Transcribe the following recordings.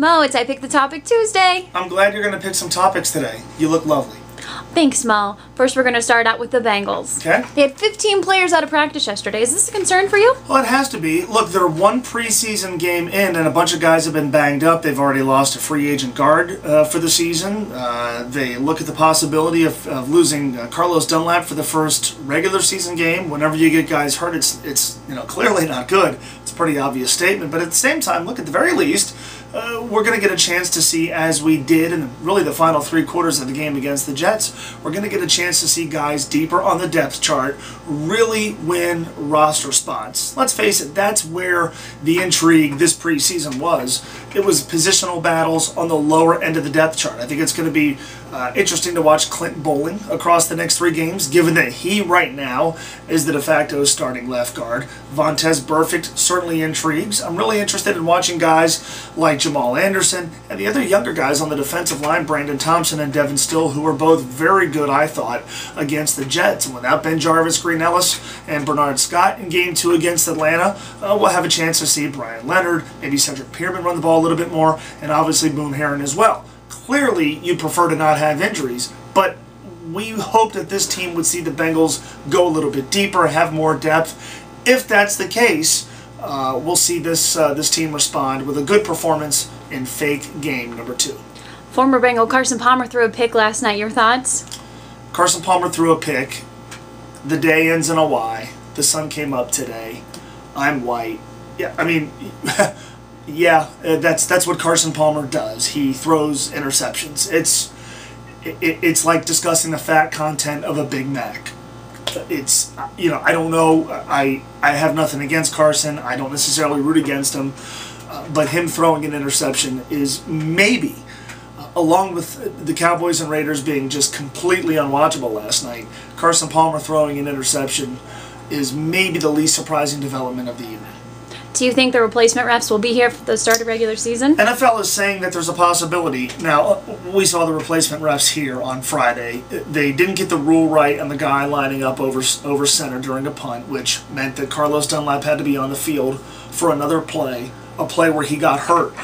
Mo, it's I Pick the Topic Tuesday. I'm glad you're going to pick some topics today. You look lovely. Thanks, Mo. First, we're going to start out with the Bengals. Okay. They had 15 players out of practice yesterday. Is this a concern for you? Well, it has to be. Look, they're one preseason game in, and a bunch of guys have been banged up. They've already lost a free agent guard for the season. They look at the possibility of losing Carlos Dunlap for the first regular season game. Whenever you get guys hurt, it's clearly not good. It's a pretty obvious statement. But at the same time, look, at the very least, we're going to get a chance to see, as we did in really the final 3 quarters of the game against the Jets, we're going to get a chance to see guys deeper on the depth chart really win roster spots. Let's face it, that's where the intrigue this preseason was. It was positional battles on the lower end of the depth chart. I think it's going to be interesting to watch Clint Bowling across the next 3 games, given that he right now is the de facto starting left guard. Vontaze Burfict certainly intrigues. I'm really interested in watching guys like Jamal Anderson and the other younger guys on the defensive line, Brandon Thompson and Devin Still, who were both very good, I thought, against the Jets. And without Ben Jarvis, Green Ellis, and Bernard Scott in Game 2 against Atlanta, we'll have a chance to see Brian Leonard, maybe Cedric Pearman run the ball a little bit more, and obviously Boone Herron as well. Clearly, you'd prefer to not have injuries, but we hope that this team would see the Bengals go a little bit deeper, have more depth. If that's the case, we'll see this team respond with a good performance in fake game number 2. Former Bengal Carson Palmer threw a pick last night. Your thoughts? Carson Palmer threw a pick. The day ends in a Y. The sun came up today. I'm white. Yeah, I mean, yeah, that's what Carson Palmer does. He throws interceptions. It's like discussing the fat content of a Big Mac. It's, I don't know. I have nothing against Carson. I don't necessarily root against him. But him throwing an interception is maybe, along with the Cowboys and Raiders being just completely unwatchable last night, Carson Palmer throwing an interception is maybe the least surprising development of the evening. Do you think the replacement refs will be here for the start of regular season? NFL is saying that there's a possibility. Now, we saw the replacement refs here on Friday. They didn't get the rule right on the guy lining up over center during a punt, which meant that Carlos Dunlap had to be on the field for another play, a play where he got hurt.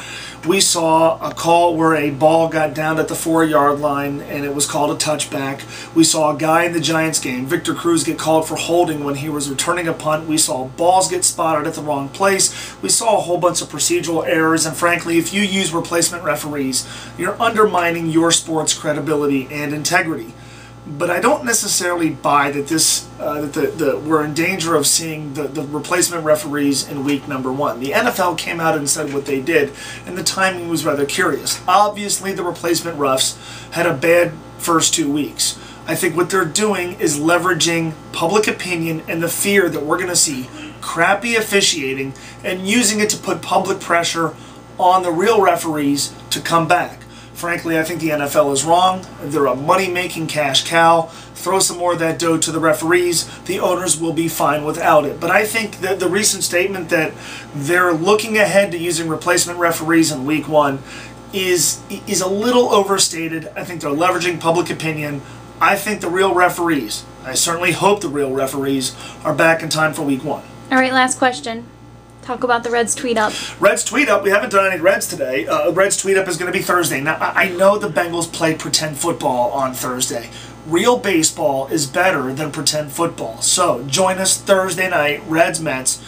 We saw a call where a ball got down at the 4-yard line and it was called a touchback. We saw a guy in the Giants game, Victor Cruz, get called for holding when he was returning a punt. We saw balls get spotted at the wrong place. We saw a whole bunch of procedural errors, and frankly, if you use replacement referees, you're undermining your sport's credibility and integrity. But I don't necessarily buy that we're in danger of seeing the replacement referees in week number 1. The NFL came out and said what they did, and the timing was rather curious. Obviously, the replacement refs had a bad first 2 weeks. I think what they're doing is leveraging public opinion and the fear that we're going to see crappy officiating and using it to put public pressure on the real referees to come back. Frankly, I think the NFL is wrong. They're a money-making cash cow. Throw some more of that dough to the referees. The owners will be fine without it. But I think that the recent statement that they're looking ahead to using replacement referees in week 1 is a little overstated. I think they're leveraging public opinion. I think the real referees, I certainly hope the real referees, are back in time for week 1. All right, last question. Talk about the Reds tweet up. Reds tweet up. We haven't done any Reds today. Reds tweet up is going to be Thursday. Now, I know the Bengals play pretend football on Thursday. Real baseball is better than pretend football. So join us Thursday night, Reds Mets.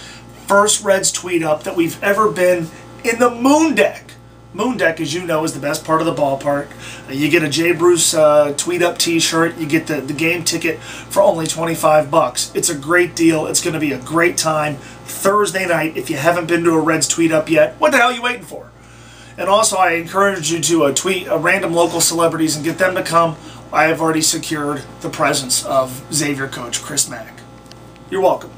First Reds tweet up that we've ever been in the Moon Deck. Moon Deck, as you know, is the best part of the ballpark. You get a Jay Bruce tweet up t-shirt. You get the game ticket for only $25. It's a great deal. It's going to be a great time. Thursday night, if you haven't been to a Reds tweet up yet, what the hell are you waiting for? And also, I encourage you to tweet random local celebrities and get them to come. I have already secured the presence of Xavier coach Chris Mack. You're welcome.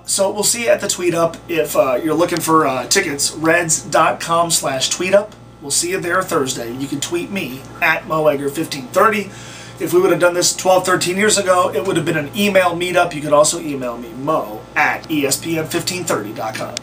So we'll see you at the tweet up. If you're looking for tickets, reds.com/tweetup. We'll see you there Thursday. You can tweet me at MoEgger1530. If we would have done this 12, 13 years ago, it would have been an email meetup. You could also email me, mo@espn1530.com.